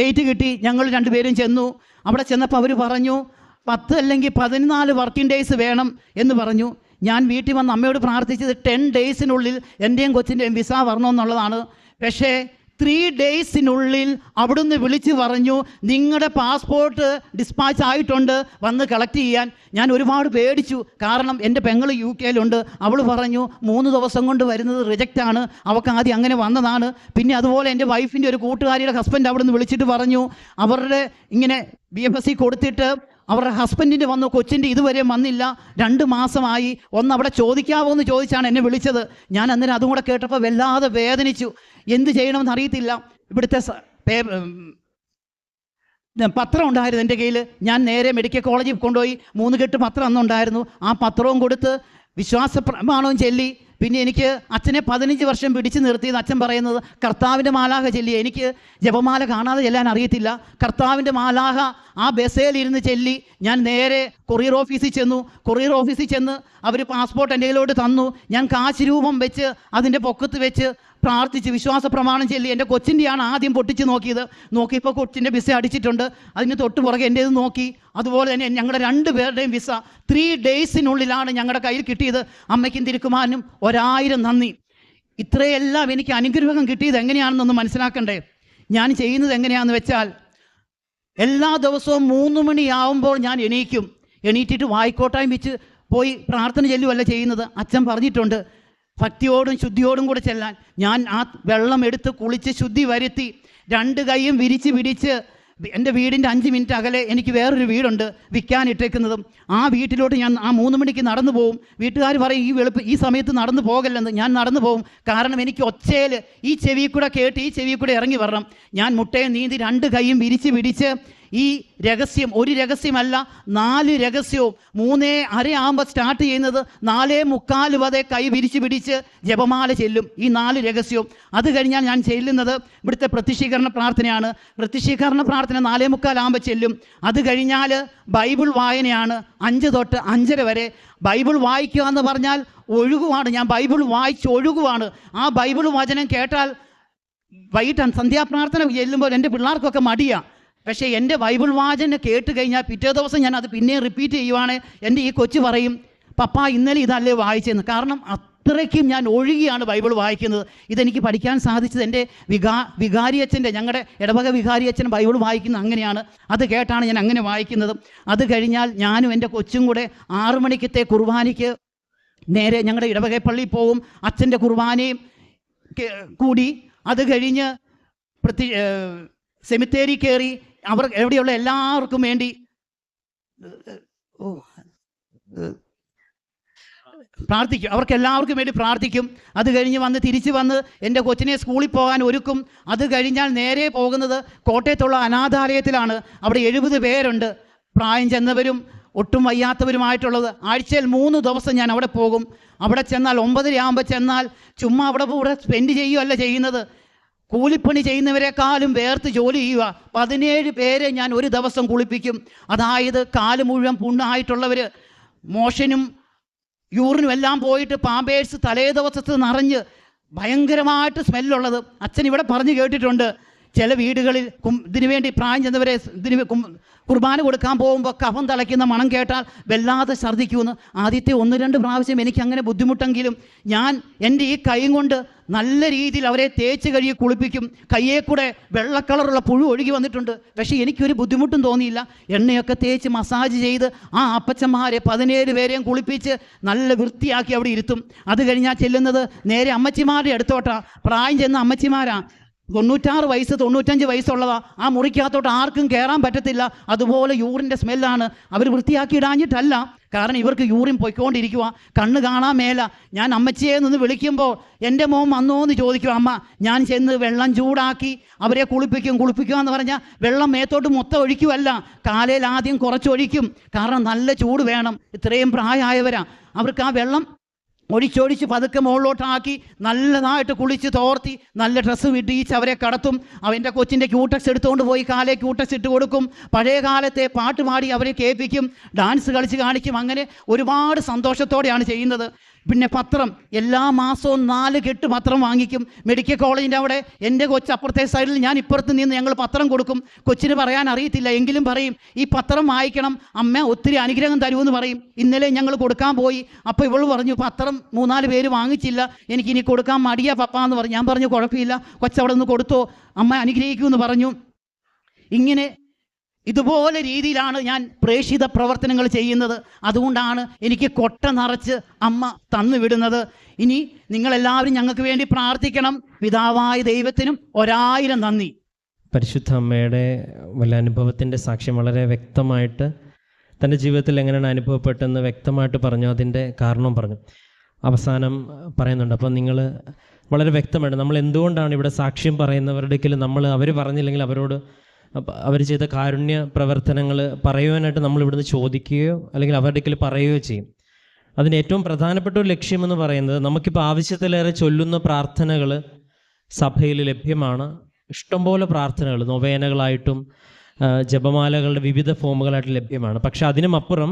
ഡേറ്റ് കിട്ടി. ഞങ്ങൾ 2 പേരും ചെന്നു. അവിടെ ചെന്നപ്പോൾ അവർ പറഞ്ഞു 10 അല്ലെങ്കിൽ 14 വർക്കിംഗ് ഡേയ്സ് വേണം എന്ന് പറഞ്ഞു. ഞാൻ വീട്ടിൽ വന്ന് അമ്മയോട് പ്രാർത്ഥിച്ചത് 10 ഡേയ്സിനുള്ളിൽ എൻ്റെയും കൊച്ചിൻ്റെയും വിസ വരണമെന്നുള്ളതാണ്. പക്ഷേ 3 ഡേയ്സിനുള്ളിൽ അവിടുന്ന് വിളിച്ച് പറഞ്ഞു, നിങ്ങളുടെ പാസ്പോർട്ട് ഡിസ്പാച്ച് ആയിട്ടുണ്ട്, വന്ന് കളക്ട് ചെയ്യാൻ. ഞാൻ ഒരുപാട് പേടിച്ചു. കാരണം എൻ്റെ പെങ്ങൾ UK അവൾ പറഞ്ഞു 3 ദിവസം കൊണ്ട് വരുന്നത് റിജക്റ്റാണ്, അവൾക്ക് ആദ്യം അങ്ങനെ വന്നതാണ്. പിന്നെ അതുപോലെ എൻ്റെ വൈഫിൻ്റെ ഒരു കൂട്ടുകാരിയുടെ ഹസ്ബൻഡ് അവിടുന്ന് വിളിച്ചിട്ട് പറഞ്ഞു, അവരുടെ ഇങ്ങനെ BFSC കൊടുത്തിട്ട് അവരുടെ ഹസ്ബൻഡിൻ്റെ വന്നു, കൊച്ചിൻ്റെ ഇതുവരെ വന്നില്ല, 2 മാസമായി, ഒന്ന് അവിടെ ചോദിക്കാവോ എന്ന് ചോദിച്ചാണ് എന്നെ വിളിച്ചത്. ഞാൻ അന്നേരം അതും കൂടെ കേട്ടപ്പോൾ വല്ലാതെ വേദനിച്ചു. എന്ത് ചെയ്യണമെന്ന് അറിയത്തില്ല. ഇവിടുത്തെ പത്രം ഉണ്ടായിരുന്നു എൻ്റെ കയ്യിൽ. ഞാൻ നേരെ മെഡിക്കൽ കോളേജിൽ കൊണ്ടുപോയി 3 കെട്ട് പത്രം അന്നുണ്ടായിരുന്നു. ആ പത്രവും കൊടുത്ത് വിശ്വാസ പ്രമാണവും ചൊല്ലി. പിന്നെ എനിക്ക് അച്ഛനെ 15 വർഷം പിടിച്ചു നിർത്തിയത് അച്ഛൻ പറയുന്നത് കർത്താവിൻ്റെ മാലാഹ ചൊല്ലി. എനിക്ക് ജപമാല കാണാതെ ചെല്ലാൻ അറിയത്തില്ല. കർത്താവിൻ്റെ മാലാഹ ആ ബസ്സേലിരുന്ന് ചൊല്ലി. ഞാൻ നേരെ കൊറിയർ ഓഫീസിൽ ചെന്ന് അവർ പാസ്പോർട്ട് എൻ്റെ കയ്യിലോട്ട് തന്നു. ഞാൻ കാശ് രൂപം വെച്ച് അതിൻ്റെ പൊക്കത്ത് വെച്ച് പ്രാർത്ഥിച്ച് വിശ്വാസ പ്രമാണം ചൊല്ലി. എൻ്റെ കൊച്ചിൻ്റെയാണ് ആദ്യം പൊട്ടിച്ച് നോക്കിയപ്പോൾ കൊച്ചിൻ്റെ വിസ അടിച്ചിട്ടുണ്ട്. അതിന് തൊട്ട് പുറകെ എൻ്റേത് നോക്കി. അതുപോലെ തന്നെ ഞങ്ങളുടെ 2 പേരുടെയും വിസ 3 ഡേയ്സിനുള്ളിലാണ് ഞങ്ങളുടെ കയ്യിൽ കിട്ടിയത്. അമ്മയ്ക്കും തിരുക്കുമാരനും 1000 നന്ദി. ഇത്രയെല്ലാം എനിക്ക് അനുഗ്രഹം കിട്ടിയത് എങ്ങനെയാണെന്നൊന്ന് മനസ്സിലാക്കണ്ടേ. ഞാൻ ചെയ്യുന്നത് എങ്ങനെയാണെന്ന് വെച്ചാൽ, എല്ലാ ദിവസവും 3 മണിയാവുമ്പോൾ ഞാൻ എണീറ്റിട്ട് വായിക്കോട്ടായും വെച്ച് പോയി പ്രാർത്ഥന ചെല്ലുവല്ല ചെയ്യുന്നത്. അച്ഛൻ പറഞ്ഞിട്ടുണ്ട് ഭക്തിയോടും ശുദ്ധിയോടും കൂടെ ചെല്ലാൻ. ഞാൻ ആ വെള്ളം എടുത്ത് കുളിച്ച് ശുദ്ധി വരുത്തി 2 കൈയും വിരിച്ച് പിടിച്ച് എൻ്റെ വീടിൻ്റെ 5 മിനിറ്റ് അകലെ എനിക്ക് വേറൊരു വീടുണ്ട് വിൽക്കാനിട്ടേക്കുന്നതും. ആ വീട്ടിലോട്ട് ഞാൻ ആ 3 മണിക്ക് നടന്നു പോകും. വീട്ടുകാർ പറയും ഈ സമയത്ത് നടന്നു പോകല്ലെന്ന്. ഞാൻ നടന്നു പോകും. കാരണം എനിക്ക് ഒച്ചയിൽ ഈ ചെവി കൂടെ കേട്ട് ഈ ചെവി കൂടെ ഇറങ്ങി വരണം. ഞാൻ മുട്ടയെ നീന്തി 2 കൈയും വിരിച്ച് പിടിച്ച് ഈ രഹസ്യം, ഒരു രഹസ്യമല്ല 4 രഹസ്യവും 3:30 ആകുമ്പോൾ സ്റ്റാർട്ട് ചെയ്യുന്നത് 4:45 വരെ കൈ വിരിച്ച് പിടിച്ച് ജപമാല ചെല്ലും. ഈ 4 രഹസ്യവും. അത് കഴിഞ്ഞാൽ ഞാൻ ചെല്ലുന്നത് ഇവിടുത്തെ പ്രത്യക്ഷീകരണ പ്രാർത്ഥനയാണ്. പ്രത്യക്ഷീകരണ പ്രാർത്ഥന 4:45 ആകുമ്പോൾ ചെല്ലും. അത് കഴിഞ്ഞാൽ ബൈബിൾ വായനയാണ് 5 തൊട്ട് 5:30 വരെ. ബൈബിൾ വായിക്കുക എന്ന് പറഞ്ഞാൽ ഒഴുകുവാണ്. ഞാൻ ബൈബിൾ വായിച്ച് ഒഴുകുവാണ്. ആ ബൈബിൾ വചനം കേട്ടാൽ വൈകിട്ട് സന്ധ്യാപ്രാർത്ഥന ചെല്ലുമ്പോൾ എൻ്റെ പിള്ളേർക്കൊക്കെ മടിയാണ്. പക്ഷേ എൻ്റെ ബൈബിൾ വാചന കേട്ട് കഴിഞ്ഞാൽ പിറ്റേ ദിവസം ഞാൻ അത് പിന്നെയും റിപ്പീറ്റ് ചെയ്യുവാണ്. എൻ്റെ ഈ കൊച്ചു പറയും, പപ്പ ഇന്നലെ ഇതല്ലേ വായിച്ചെന്ന്. കാരണം അത്രയ്ക്കും ഞാൻ ഒഴുകിയാണ് ബൈബിൾ വായിക്കുന്നത്. ഇതെനിക്ക് പഠിക്കാൻ സാധിച്ചത് എൻ്റെ വികാരിയച്ഛൻ്റെ, ഞങ്ങളുടെ ഇടവക വികാരിയച്ഛൻ ബൈബിൾ വായിക്കുന്നത് അങ്ങനെയാണ്. അത് കേട്ടാണ് ഞാൻ അങ്ങനെ വായിക്കുന്നത്. അത് കഴിഞ്ഞാൽ ഞാനും എൻ്റെ കൊച്ചും കൂടെ 6 മണിക്കത്തെ കുർബാനയ്ക്ക് നേരെ ഞങ്ങളുടെ ഇടവക പള്ളിയിൽ പോകും. അച്ഛൻ്റെ കുർബാനയും കൂടി അത് കഴിഞ്ഞ് സെമിത്തേരി കയറി അവർ എവിടെയുള്ള എല്ലാവർക്കും വേണ്ടി പ്രാർത്ഥിക്കും. അവർക്ക് എല്ലാവർക്കും വേണ്ടി പ്രാർത്ഥിക്കും. അത് കഴിഞ്ഞ് തിരിച്ച് വന്ന് എൻ്റെ കൊച്ചിനെ സ്കൂളിൽ പോകാൻ ഒരുക്കും. അത് കഴിഞ്ഞാൽ നേരെ പോകുന്നത് കോട്ടയത്തുള്ള അനാഥാലയത്തിലാണ്. അവിടെ 70 പേരുണ്ട്, പ്രായം ചെന്നവരും ഒട്ടും വയ്യാത്തവരുമായിട്ടുള്ളത്. ആഴ്ചയിൽ 3 ദിവസം ഞാൻ അവിടെ പോകും. അവിടെ ചെന്നാൽ 9:30 ആകുമ്പോൾ ചെന്നാൽ ചുമ്മാ അവിടെ സ്പെൻഡ് ചെയ്യുകയല്ല ചെയ്യുന്നത്. കൂലിപ്പണി ചെയ്യുന്നവരെക്കാളും വേർത്ത് ജോലി ചെയ്യുക. 17 പേരെ ഞാൻ ഒരു ദിവസം കുളിപ്പിക്കും. അതായത് കാല് മുഴുവൻ പുണ്ണായിട്ടുള്ളവർ, മോഷനും യൂറിനും എല്ലാം പോയിട്ട് പാമ്പേഴ്സ് തലേ ദിവസത്ത് നിറഞ്ഞ് ഭയങ്കരമായിട്ട് സ്മെല്ലുള്ളത്. അച്ഛൻ ഇവിടെ പറഞ്ഞു കേട്ടിട്ടുണ്ട്, ചില വീടുകളിൽ ഇതിനു വേണ്ടി പ്രായം ചെന്നവരെ കുർബാന കൊടുക്കാൻ പോകുമ്പോൾ കഫം തിളയ്ക്കുന്ന മണം കേട്ടാൽ വല്ലാതെ ഛർദ്ദിക്കുമെന്ന്. ആദ്യത്തെ 1-2 പ്രാവശ്യം എനിക്കങ്ങനെ ബുദ്ധിമുട്ടെങ്കിലും ഞാൻ എൻ്റെ ഈ കൈ കൊണ്ട് നല്ല രീതിയിൽ അവരെ തേച്ച് കഴുകി കുളിപ്പിക്കും. കയ്യെ കൂടെ വെള്ള കളറുള്ള പുഴു ഒഴുകി വന്നിട്ടുണ്ട്. പക്ഷേ എനിക്കൊരു ബുദ്ധിമുട്ടും തോന്നിയില്ല. എണ്ണയൊക്കെ തേച്ച് മസാജ് ചെയ്ത് ആ അപ്പച്ചന്മാരെ 17 പേരെയും കുളിപ്പിച്ച് നല്ല വൃത്തിയാക്കി അവിടെ ഇരുത്തും. അത് കഴിഞ്ഞാൽ ചെല്ലുന്നത് നേരെ അമ്മച്ചിമാരുടെ അടുത്തോട്ടാണ്. പ്രായം ചെന്ന അമ്മച്ചിമാരാണ്. 96 വയസ്സ് 95 വയസ്സുള്ളതാ. ആ മുറിക്കകത്തോട്ട് ആർക്കും കയറാൻ പറ്റത്തില്ല. അതുപോലെ യൂറിൻ്റെ സ്മെല്ലാണ്. അവർ വൃത്തിയാക്കി ഇടാഞ്ഞിട്ടല്ല, കാരണം ഇവർക്ക് യൂറിൻ പൊയ്ക്കൊണ്ടിരിക്കുക, കണ്ണ് കാണാൻ മേല. ഞാൻ അമ്മച്ചിയെ നിന്ന് വിളിക്കുമ്പോൾ എൻ്റെ മോൻ വന്നോ എന്ന് ചോദിക്കും അമ്മ. ഞാൻ ചെന്ന് വെള്ളം ചൂടാക്കി അവരെ കുളിപ്പിക്കുക എന്ന് പറഞ്ഞാൽ വെള്ളം മേത്തോട്ട് മൊത്തം ഒഴിക്കുമല്ല, കാലയിൽ ആദ്യം കുറച്ചൊഴിക്കും. കാരണം നല്ല ചൂട് വേണം. ഇത്രയും പ്രായമായവരാ. അവർക്ക് ആ വെള്ളം ഒഴിച്ചൊഴിച്ച് പതുക്കെ മുകളിലോട്ടാക്കി നല്ലതായിട്ട് കുളിച്ച് തോർത്തി നല്ല ഡ്രസ്സ് വിടിയിച്ച് അവരെ കടത്തും. അവൻ്റെ കൊച്ചിൻ്റെ ക്യൂടെക്സ് എടുത്തുകൊണ്ട് പോയി കാലേ ക്യൂടെക്സ് ഇട്ട് കൊടുക്കും. പഴയ കാലത്തെ പാട്ട് പാടി അവരെ കേൾപ്പിക്കും, ഡാൻസ് കളിച്ച് കാണിക്കും. അങ്ങനെ ഒരുപാട് സന്തോഷത്തോടെയാണ് ചെയ്യുന്നത്. പിന്നെ പത്രം എല്ലാ മാസവും 4 കെട്ട് പത്രം വാങ്ങിക്കും. മെഡിക്കൽ കോളേജിൻ്റെ അവിടെ എൻ്റെ കൊച്ച് അപ്പുറത്തെ സൈഡിൽ, ഞാൻ ഇപ്പുറത്ത് നിന്ന് ഞങ്ങൾ പത്രം കൊടുക്കും. കൊച്ചിന് പറയാൻ അറിയത്തില്ല എങ്കിലും പറയും, ഈ പത്രം വായിക്കണം അമ്മ, ഒത്തിരി അനുഗ്രഹം തരുമെന്ന് പറയും. ഇന്നലെ ഞങ്ങൾ കൊടുക്കാൻ പോയി. അപ്പോൾ ഇവൾ പറഞ്ഞു, പത്രം 3-4 പേര് വാങ്ങിച്ചില്ല, എനിക്കിനി കൊടുക്കാൻ മടിയാ പപ്പ എന്ന് പറഞ്ഞു. ഞാൻ പറഞ്ഞു കുഴപ്പമില്ല, കൊച്ചവിടെ നിന്ന് കൊടുത്തോ, അമ്മ അനുഗ്രഹിക്കുമെന്ന് പറഞ്ഞു. ഇങ്ങനെ ഇതുപോലെ രീതിയിലാണ് ഞാൻ പ്രേക്ഷിത പ്രവർത്തനങ്ങൾ ചെയ്യുന്നത്. അതുകൊണ്ടാണ് എനിക്ക് കൊട്ട നിറച്ച് അമ്മ തന്നു വിടുന്നത്. ഇനി നിങ്ങളെല്ലാവരും ഞങ്ങൾക്ക് വേണ്ടി പ്രാർത്ഥിക്കണം. പിതാവായ ദൈവത്തിനും 1000 നന്ദി. പരിശുദ്ധ അമ്മയുടെ വല്ല അനുഭവത്തിൻ്റെ സാക്ഷ്യം വളരെ വ്യക്തമായിട്ട് തൻ്റെ ജീവിതത്തിൽ എങ്ങനെയാണ് അനുഭവപ്പെട്ടതെന്ന് വ്യക്തമായിട്ട് പറഞ്ഞു, അതിൻ്റെ കാരണം പറഞ്ഞു, അവസാനം പറയുന്നുണ്ട്. അപ്പം നിങ്ങൾ വളരെ വ്യക്തമായിട്ട് നമ്മൾ എന്തുകൊണ്ടാണ് ഇവിടെ സാക്ഷ്യം പറയുന്നവരുടെക്കൽ അവർ പറഞ്ഞില്ലെങ്കിൽ അവരോട് അവർ ചെയ്ത കാരുണ്യ പ്രവർത്തനങ്ങൾ പറയുവാനായിട്ട് നമ്മൾ ഇവിടുന്ന് ചോദിക്കുകയോ അല്ലെങ്കിൽ അവരുടെ അടുക്കൽ പറയുകയോ ചെയ്യും. അതിന് ഏറ്റവും പ്രധാനപ്പെട്ട ഒരു ലക്ഷ്യമെന്ന് പറയുന്നത്, നമുക്കിപ്പോൾ ആവശ്യത്തിലേറെ ചൊല്ലുന്ന പ്രാർത്ഥനകൾ സഭയിൽ ലഭ്യമാണ്. ഇഷ്ടംപോലെ പ്രാർത്ഥനകൾ നൊവേനകളായിട്ടും ജപമാലകളുടെ വിവിധ ഫോമുകളായിട്ട് ലഭ്യമാണ്. പക്ഷെ അതിനുമപ്പുറം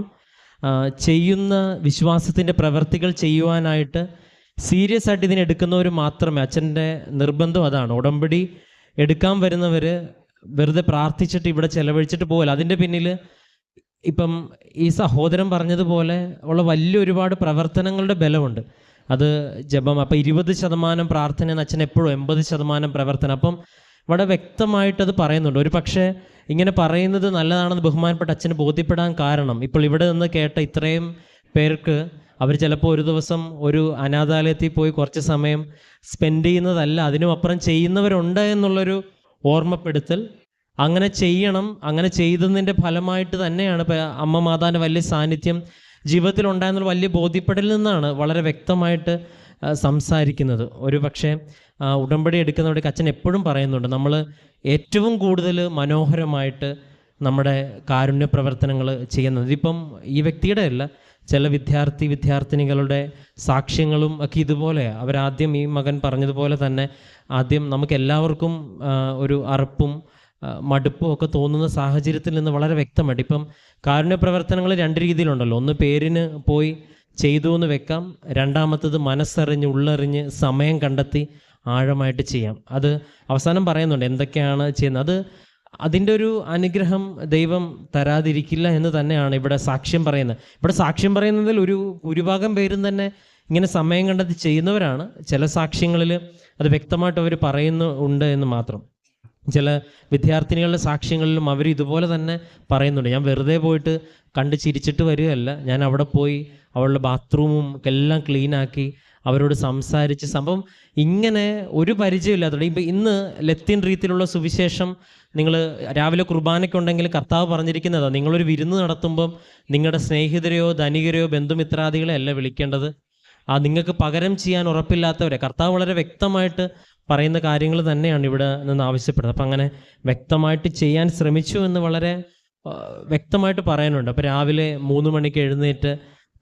ചെയ്യുന്ന വിശ്വാസത്തിൻ്റെ പ്രവർത്തികൾ ചെയ്യുവാനായിട്ട് സീരിയസ് ആയിട്ട് ഇതിനെടുക്കുന്നവർ മാത്രമേ, അച്ഛൻ്റെ നിർബന്ധം അതാണ്. ഉടമ്പടി എടുക്കാൻ വരുന്നവർ വെറുതെ പ്രാർത്ഥിച്ചിട്ട് ഇവിടെ ചെലവഴിച്ചിട്ട് പോകല. അതിൻ്റെ പിന്നിൽ ഇപ്പം ഈ സഹോദരൻ പറഞ്ഞതുപോലെ ഉള്ള ഒരുപാട് പ്രവർത്തനങ്ങളുടെ ബലമുണ്ട്. അത് ജപം. അപ്പം 20% പ്രാർത്ഥന എന്ന് അച്ഛൻ എപ്പോഴും 80% പ്രവർത്തനം. അപ്പം ഇവിടെ വ്യക്തമായിട്ടത് പറയുന്നുണ്ട്. ഒരു പക്ഷേ ഇങ്ങനെ പറയുന്നത് നല്ലതാണെന്ന് ബഹുമാനപ്പെട്ട അച്ഛന് ബോധ്യപ്പെടാൻ കാരണം, ഇപ്പോൾ ഇവിടെ നിന്ന് കേട്ട ഇത്രയും പേർക്ക് അവർ ചിലപ്പോൾ ഒരു ദിവസം ഒരു അനാഥാലയത്തിൽ പോയി കുറച്ച് സമയം സ്പെൻഡ് ചെയ്യുന്നതല്ല, അതിനുമപ്പുറം ചെയ്യുന്നവരുണ്ട് എന്നുള്ളൊരു ഓർമ്മപ്പെടുത്തൽ അങ്ങനെ ചെയ്യണം. അങ്ങനെ ചെയ്തതിൻ്റെ ഫലമായിട്ട് തന്നെയാണ് ഇപ്പം അമ്മ മാതാവിൻ്റെ വലിയ സാന്നിധ്യം ജീവിതത്തിൽ ഉണ്ടായെന്നുള്ള വലിയ ബോധ്യപ്പെടലിൽ നിന്നാണ് വളരെ വ്യക്തമായിട്ട് സംസാരിക്കുന്നത്. ഒരു പക്ഷേ ഉടമ്പടി എടുക്കുന്നവർക്ക് അച്ഛൻ എപ്പോഴും പറയുന്നുണ്ട്, നമ്മൾ ഏറ്റവും കൂടുതൽ മനോഹരമായിട്ട് നമ്മുടെ കാരുണ്യ പ്രവർത്തനങ്ങൾ ചെയ്യുന്നത്. ഇതിപ്പം ഈ വ്യക്തിയുടെ അല്ല, ചില വിദ്യാർത്ഥിനികളുടെ സാക്ഷ്യങ്ങളും ഒക്കെ ഇതുപോലെ. അവരാദ്യം ഈ മകൻ പറഞ്ഞതുപോലെ തന്നെ ആദ്യം നമുക്ക് എല്ലാവർക്കും ഒരു അറപ്പും മടുപ്പും ഒക്കെ തോന്നുന്ന സാഹചര്യത്തിൽ നിന്ന് വളരെ വ്യക്തമായിട്ട്, ഇപ്പം കാരുണ്യ പ്രവർത്തനങ്ങൾ 2 രീതിയിലുണ്ടല്ലോ. ഒന്ന് പേരിന് പോയി ചെയ്തു എന്ന് വെക്കാം, രണ്ടാമത്തത് മനസ്സറിഞ്ഞ് ഉള്ളറിഞ്ഞ് സമയം കണ്ടെത്തി ആഴമായിട്ട് ചെയ്യാം. അത് അവസാനം പറയുന്നുണ്ട് എന്തൊക്കെയാണ് ചെയ്യുന്നത്. അതിൻ്റെ ഒരു അനുഗ്രഹം ദൈവം തരാതിരിക്കില്ല എന്ന് തന്നെയാണ് ഇവിടെ സാക്ഷ്യം പറയുന്നത്. ഇവിടെ സാക്ഷ്യം പറയുന്നതിൽ ഒരു ഭൂരിഭാഗം പേരും തന്നെ ഇങ്ങനെ സമയം കണ്ടെത്തി ചെയ്യുന്നവരാണ്. ചില സാക്ഷ്യങ്ങളിൽ അത് വ്യക്തമായിട്ട് അവർ പറയുന്നുണ്ട് എന്ന് മാത്രം. ചില വിദ്യാർത്ഥിനികളുടെ സാക്ഷ്യങ്ങളിലും അവർ ഇതുപോലെ തന്നെ പറയുന്നുണ്ട്, ഞാൻ വെറുതെ പോയിട്ട് കണ്ട് ചിരിച്ചിട്ട് വരികയല്ല, ഞാൻ അവിടെ പോയി അവളുടെ ബാത്റൂമും എല്ലാം ക്ലീനാക്കി അവരോട് സംസാരിച്ച് സംഭവം ഇങ്ങനെ ഒരു പരിചയമില്ലാത്തതുകൊണ്ട്. ഇപ്പം ഇന്ന് ലത്തീൻ രീതിയിലുള്ള സുവിശേഷം നിങ്ങൾ രാവിലെ കുർബാനയ്ക്കുണ്ടെങ്കിൽ കർത്താവ് പറഞ്ഞിരിക്കുന്നതാണ്, നിങ്ങളൊരു വിരുന്ന് നടത്തുമ്പം നിങ്ങളുടെ സ്നേഹിതരെയോ ധനികരെയോ ബന്ധുമിത്രാദികളെ അല്ല വിളിക്കേണ്ടത്, നിങ്ങൾക്ക് പകരം ചെയ്യാൻ ഉറപ്പില്ലാത്തവരെ. കർത്താവ് വളരെ വ്യക്തമായിട്ട് പറയുന്ന കാര്യങ്ങൾ തന്നെയാണ് ഇവിടെ നിന്ന് ആവശ്യപ്പെടുന്നത്. അപ്പം അങ്ങനെ വ്യക്തമായിട്ട് ചെയ്യാൻ ശ്രമിച്ചു എന്ന് വളരെ വ്യക്തമായിട്ട് പറയാനുണ്ട്. അപ്പോൾ രാവിലെ 3 മണിക്ക് എഴുന്നേറ്റ്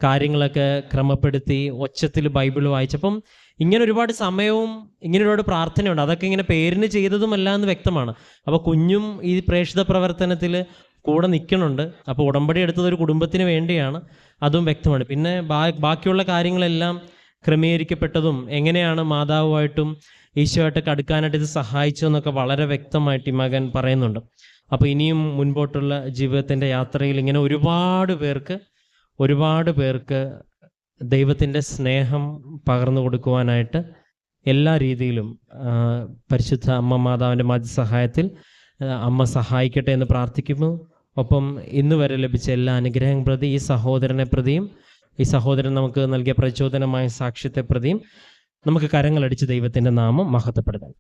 കാര്യങ്ങളൊക്കെ ക്രമപ്പെടുത്തി ഒച്ചത്തിൽ ബൈബിൾ വായിച്ചപ്പം ഇങ്ങനെ ഒരുപാട് സമയവും ഇങ്ങനെ ഒരുപാട് പ്രാർത്ഥനയുണ്ട്. അതൊക്കെ ഇങ്ങനെ പേരിന് ചെയ്തതുമല്ല എന്ന് വ്യക്തമാണ്. അപ്പോൾ കുഞ്ഞും ഈ പ്രേക്ഷിത പ്രവർത്തനത്തിൽ കൂടെ നിൽക്കണുണ്ട്. അപ്പോൾ ഉടമ്പടി എടുത്തത് ഒരു കുടുംബത്തിന് വേണ്ടിയാണ്, അതും വ്യക്തമാണ്. പിന്നെ ബാക്കിയുള്ള കാര്യങ്ങളെല്ലാം ക്രമീകരിക്കപ്പെട്ടതും എങ്ങനെയാണ് മാതാവുമായിട്ടും ഈശോയായിട്ടൊക്കെ അടുക്കാനായിട്ട് ഇത് സഹായിച്ചു എന്നൊക്കെ വളരെ വ്യക്തമായിട്ട് ഈ മകൻ പറയുന്നുണ്ട്. അപ്പോൾ ഇനിയും മുൻപോട്ടുള്ള ജീവിതത്തിൻ്റെ യാത്രയിൽ ഇങ്ങനെ ഒരുപാട് പേർക്ക് ദൈവത്തിൻ്റെ സ്നേഹം പകർന്നു കൊടുക്കുവാനായിട്ട് എല്ലാ രീതിയിലും പരിശുദ്ധ അമ്മ മാതാവിൻ്റെ സഹായത്തിൽ അമ്മ സഹായിക്കട്ടെ എന്ന് പ്രാർത്ഥിക്കുന്നു. ഒപ്പം ഇന്ന് വരെ ലഭിച്ച എല്ലാ അനുഗ്രഹം പ്രതി ഈ സഹോദരനെ പ്രതിയും ഈ സഹോദരൻ നമുക്ക് നൽകിയ പ്രചോദനമായ സാക്ഷ്യത്തെ പ്രതിയും നമുക്ക് കരങ്ങളടിച്ച് ദൈവത്തിൻ്റെ നാമം മഹത്വപ്പെടുത്താം.